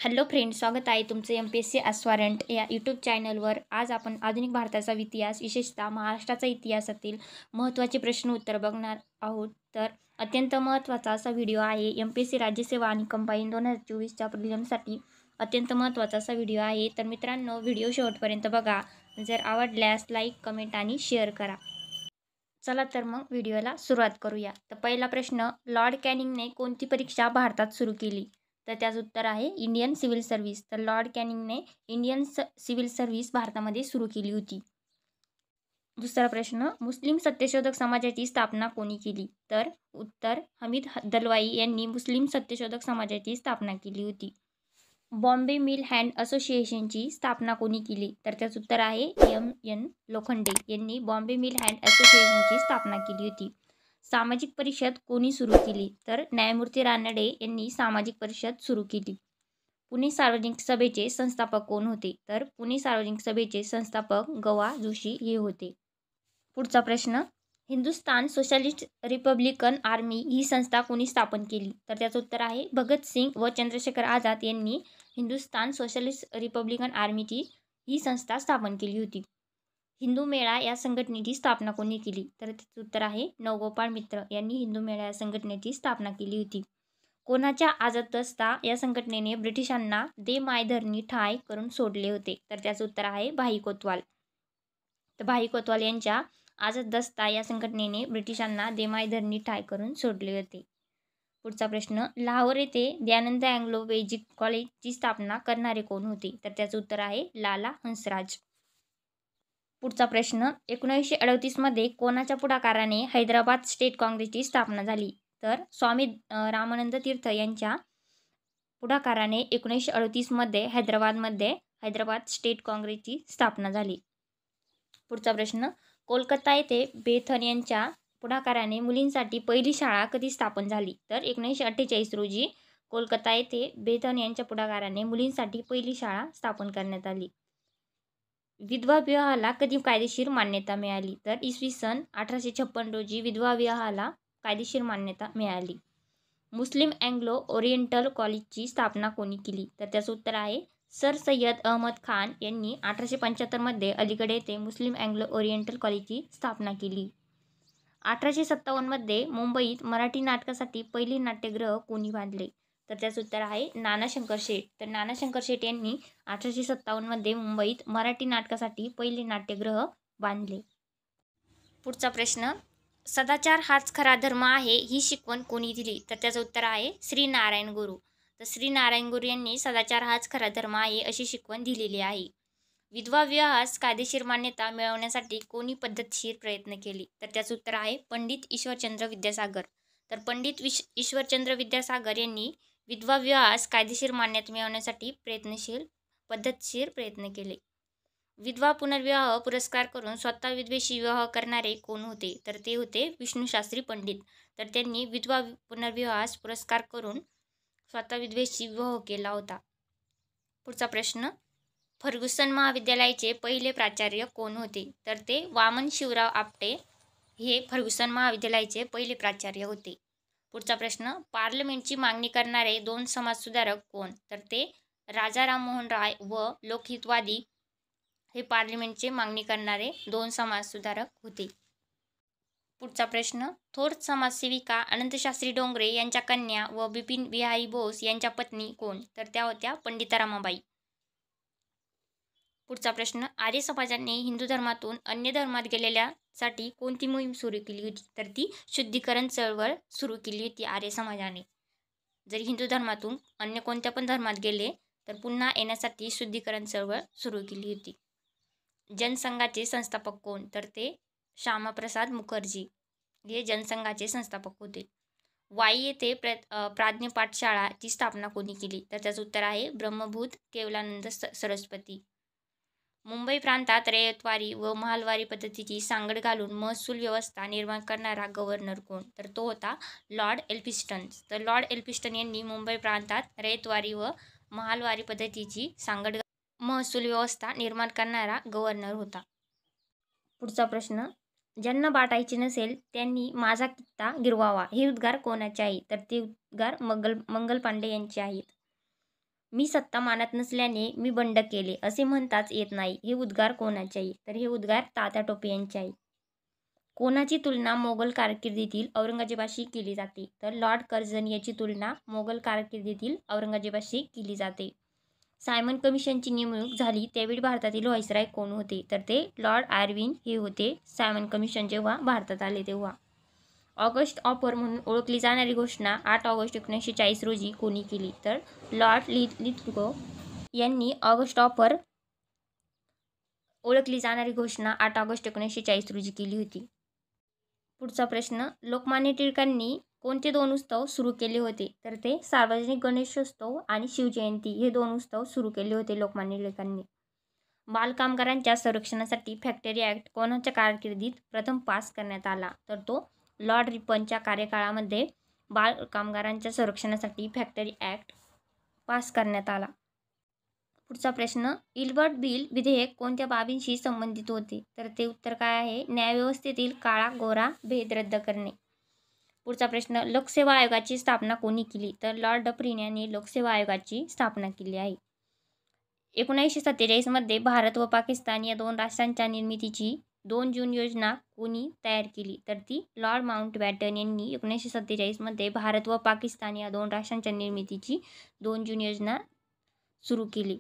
Hello friends, स्वागत आहे तुमचं MPSC ॲस्पायरंट या यूट्यूब चॅनलवर. आज आपण आधुनिक भारताचा इतिहास, विशेषतः महाराष्ट्राचा इतिहासातील महत्त्वाचे प्रश्न उत्तर बघणार आहोत. तर अत्यंत महत्त्वाचा असा व्हिडिओ आहे. MPSC राज्यसेवा आणि कंबाईन 2024च्या प्रिलिमसाठी अत्यंत महत्त्वाचा असा व्हिडिओ आहे. तर मित्रांनो, व्हिडिओ शेवटपर्यंत बघा. जर आवडल्यास लाईक, कमेंट आणि शेअर करा. चला तर मग व्हिडिओला सुरुवात करूया. तर पहिला प्रश्न, लॉर्ड कॅनिंगने कोणती परीक्षा भारतात सुरू केली? तर त्याचं उत्तर आहे इंडियन सिव्हिल सर्व्हिस. तर लॉर्ड कॅनिंगने इंडियन सिव्हिल सर्व्हिस भारतामध्ये सुरू केली होती. दुसरा प्रश्न, मुस्लिम सत्यशोधक समाजाची स्थापना कोणी केली? तर उत्तर हमीद दलवाई यांनी मुस्लिम सत्यशोधक समाजाची स्थापना केली होती. बॉम्बे मिल हँड असोसिएशनची स्थापना कोणी केली? तर त्याचं उत्तर आहे M.N. लोखंडे यांनी बॉम्बे मिल हँड असोसिएशनची स्थापना केली होती. सामाजिक परिषद कोणी सुरू केली? तर न्यायमूर्ती रानडे यांनी सामाजिक परिषद सुरू केली. पुणे सार्वजनिक सभेचे संस्थापक कोण होते? तर पुणे सार्वजनिक सभेचे संस्थापक गवा जोशी हे होते. पुढचा प्रश्न, हिंदुस्तान सोशलिस्ट रिपब्लिकन आर्मी ही संस्था कोणी स्थापन केली? तर त्याचं उत्तर आहे भगतसिंग व चंद्रशेखर आझाद यांनी हिंदुस्तान सोशलिस्ट रिपब्लिकन आर्मीची ही संस्था स्थापन केली होती. हिंदू मेळा या संघटनेची स्थापना कोणी केली? तर त्याचं उत्तर आहे नवगोपाळ मित्र यांनी हिंदू मेळा या संघटनेची स्थापना केली होती. कोणाच्या आजदस्ता या संघटनेने ब्रिटिशांना दे मायधरणी ठाय करून सोडले होते? तर त्याचं उत्तर आहे भाई कोतवाल. तर भाई कोतवाल यांच्या आजदस्ता या संघटनेने ब्रिटिशांना दे मायधरणी ठाय करून सोडले होते. पुढचा प्रश्न, लाहोर येथे दयानंद अँग्लो बेसिक कॉलेजची स्थापना करणारे कोण होते? तर त्याचं उत्तर आहे लाला हंसराज. पुढचा प्रश्न, 1938मध्ये कोणाच्या पुढाकाराने हैदराबाद स्टेट काँग्रेसची स्थापना झाली? तर स्वामी रामानंद तीर्थ यांच्या पुढाकाराने 1938मध्ये हैदराबाद स्टेट काँग्रेसची स्थापना झाली. पुढचा प्रश्न, कोलकाता येथे बेथन यांच्या पुढाकाराने मुलींसाठी पहिली शाळा कधी स्थापन झाली? तर 1948 रोजी कोलकाता येथे बेथन यांच्या पुढाकाराने मुलींसाठी पहिली शाळा स्थापन करण्यात आली. विधवा विवाहाला कधी कायदेशीर मान्यता मिळाली? तर इसवी सन 1856 रोजी विधवा विवाहाला कायदेशीर मान्यता मिळाली. मुस्लिम अँग्लो ओरिएंटल कॉलेजची स्थापना कोणी केली? तर त्याचं उत्तर आहे सर सय्यद अहमद खान यांनी 1875मध्ये अलीगढ येथे मुस्लिम अँग्लो ओरिएंटल कॉलेजची स्थापना केली. 1857मध्ये मुंबईत मराठी नाटकासाठी पहिले नाट्यगृह कोणी बांधले? तर त्याचं उत्तर आहे नाना शंकर शेठ. तर नाना शंकर शेठ यांनी 1857मध्ये मुंबईत मराठी नाटकासाठी पहिले नाट्यगृह बांधले. पुढचा प्रश्न, सदाचार हाच खरा धर्म आहे ही शिकवण कोणी दिली? तर त्याचं उत्तर आहे श्री नारायण गुरु. तर श्री नारायण गुरु यांनी सदाचार हाच खरा धर्म आहे अशी शिकवण दिलेली आहे. विधवा विवाहास कायदेशीर मान्यता मिळवण्यासाठी कोणी पद्धतशीर प्रयत्न केले? तर त्याचं उत्तर आहे पंडित ईश्वरचंद्र विद्यासागर. तर पंडित ईश्वरचंद्र विद्यासागर यांनी विधवा विवाहास कायदेशीर मान्यता मिळवण्यासाठी पद्धतशीर प्रयत्न केले. विधवा पुनर्विवाह पुरस्कार करून स्वतः विधवेशी विवाह करणारे कोण होते? तर ते होते विष्णुशास्त्री पंडित. तर त्यांनी विधवा पुनर्विवाहास पुरस्कार करून स्वतः विधवेशी विवाह केला होता. पुढचा प्रश्न, फर्ग्युसन महाविद्यालयाचे पहिले प्राचार्य कोण होते? तर ते वामन शिवराव आपटे हे फर्ग्युसन महाविद्यालयाचे पहिले प्राचार्य होते. पुढचा प्रश्न, पार्लमेंटची मागणी करणारे दोन समाजसुधारक कोण? तर ते राजा राममोहन राय व लोकहितवादी हे पार्लमेंटचे मागणी करणारे दोन समाजसुधारक होते. पुढचा प्रश्न, थोर समाजसेविका अनंतशास्त्री डोंगरे यांच्या कन्या व बिपिन बिहारी बोस यांच्या पत्नी कोण? तर त्या होत्या पंडिता रमाबाई. पुढचा प्रश्न, आर्य समाजाने हिंदू धर्मातून अन्य धर्मात गेलेल्यासाठी कोणती मोहीम सुरू केली होती? तर ती शुद्धीकरण चळवळ सुरू केली होती आर्य समाजाने. जर हिंदू धर्मातून अन्य कोणत्या पण धर्मात गेले तर पुन्हा येण्यासाठी शुद्धीकरण चळवळ सुरू केली होती. जनसंघाचे संस्थापक कोण? तर ते श्यामाप्रसाद मुखर्जी हे जनसंघाचे संस्थापक होते. वाई येथे प्राज्ञ पाठशाळाची स्थापना कोणी केली? तर त्याचं उत्तर आहे ब्रह्मभूत केवलानंद सरस्वती. मुंबई प्रांतात रयतवारी व महालवारी पद्धतीची सांगड घालून महसूल व्यवस्था निर्माण करणारा गव्हर्नर कोण? तर तो होता लॉर्ड एल्फिन्स्टन. तर लॉर्ड एल्फिन्स्टन यांनी मुंबई प्रांतात रयतवारी व महालवारी पद्धतीची सांगड महसूल व्यवस्था निर्माण करणारा गव्हर्नर होता. पुढचा प्रश्न, ज्यांना बाटायचे नसेल त्यांनी माझा कित्ता गिरवावा हे उद्गार कोणाचे आहे? तर ते उद्गार मंगल पांडे यांचे आहेत. मी सत्ता मानत नसल्याने मी बंड केले असे म्हणताच येत नाही. हे उद्गार कोणाचे आहे? तर हे उद्गार तात्या टोपे यांचे आहे. कोणाची तुलना मोगल कारकिर्दीतील औरंगजेबाशी केली जाते? तर लॉर्ड कर्झन याची तुलना मोगल कारकिर्दीतील औरंगजेबाशी केली जाते. सायमन कमिशनची नेमणूक झाली त्यावेळी भारतातील व्हाईसराय कोण होते? तर ते लॉर्ड आयर्विन हे होते. सायमन कमिशन जेव्हा भारतात आले तेव्हा. ऑगस्ट ऑफर म्हणून ओळखली जाणारी घोषणा 8 ऑगस्ट 1940 रोजी कोणी केली? तर लॉर्ड लिथगो यांनी ऑगस्ट ऑफर ओळखली जाणारी घोषणा 8 ऑगस्ट 1940 रोजी केली होती. पुढचा प्रश्न, लोकमान्य टिळकांनी कोणते 2 उत्सव सुरू केले होते? तर ते सार्वजनिक गणेशोत्सव आणि शिवजयंती हे 2 उत्सव सुरू केले होते लोकमान्य टिळकांनी. बालकामगारांच्या संरक्षणासाठी फॅक्टरी ॲक्ट कोणाच्या कारकिर्दीत प्रथम पास करण्यात आला? तर तो लॉर्ड रिपनच्या कार्यकाळामध्ये बालकामगारांच्या संरक्षणासाठी फॅक्टरी ॲक्ट पास करण्यात आला. पुढचा प्रश्न, इल्बर्ट बिल विधेयक कोणत्या बाबींशी संबंधित होते? तर ते उत्तर काय आहे? न्यायव्यवस्थेतील काळा गोरा भेद रद्द करणे. पुढचा प्रश्न, लोकसेवा आयोगाची स्थापना कोणी केली? तर लॉर्ड डफरिन यांनी लोकसेवा आयोगाची स्थापना केली आहे. 1947 मध्ये भारत व पाकिस्तान या 2 राष्ट्रांच्या निर्मितीची 2 जून योजना कोणी तयार केली? तर ती लॉर्ड माउंटबॅटन यांनी 1947 मध्ये भारत व पाकिस्तान या 2 राष्ट्रांच्या निर्मितीची 2 जून योजना सुरू केली.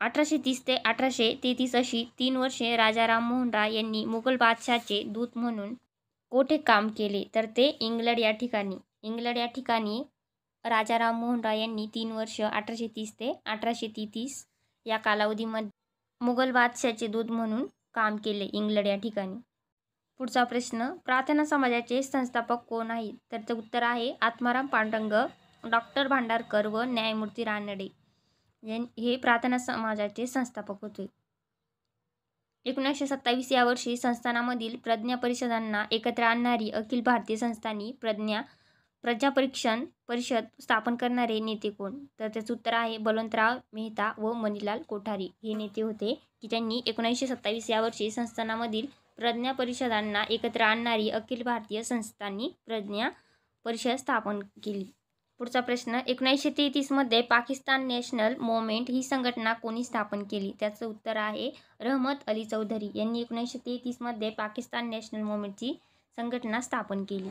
1830 ते 1833 अशी 3 वर्षे राजा राममोहन राय यांनी मुघल बादशहाचे दूत म्हणून कोठे काम केले? तर ते इंग्लंड या ठिकाणी. इंग्लंड या ठिकाणी राजा राममोहन राय यांनी 3 वर्ष 1830 ते 1833 या कालावधीमध्ये मुघल बादशहाचे दूत म्हणून काम केले इंग्लंड या ठिकाणी. पुढचा प्रश्न, प्रार्थना समाजाचे संस्थापक कोण आहेत? तर ते उत्तर आहे आत्माराम पांडुरंग, डॉक्टर भांडारकर व न्यायमूर्ती रानडे हे प्रार्थना समाजाचे संस्थापक होते. 1927 या वर्षी संस्थानामधील प्रज्ञा परिषदांना एकत्र आणणारी अखिल भारतीय संस्थानी प्रजापरीक्षण परिषद स्थापन करणारे नेते कोण? तर त्याचं उत्तर आहे बलवंतराव मेहता व मणिलाल कोठारी हे नेते होते की त्यांनी 1927 या वर्षी संस्थानामधील प्रज्ञा परिषदांना एकत्र आणणारी अखिल भारतीय संस्थानी प्रज्ञा परिषद स्थापन केली. पुढचा प्रश्न, 1933 मध्ये पाकिस्तान नॅशनल मूव्हमेंट ही संघटना कोणी स्थापन केली? त्याचं उत्तर आहे रहमत अली चौधरी यांनी 1933 मध्ये पाकिस्तान नॅशनल मूव्हमेंटची संघटना स्थापन केली.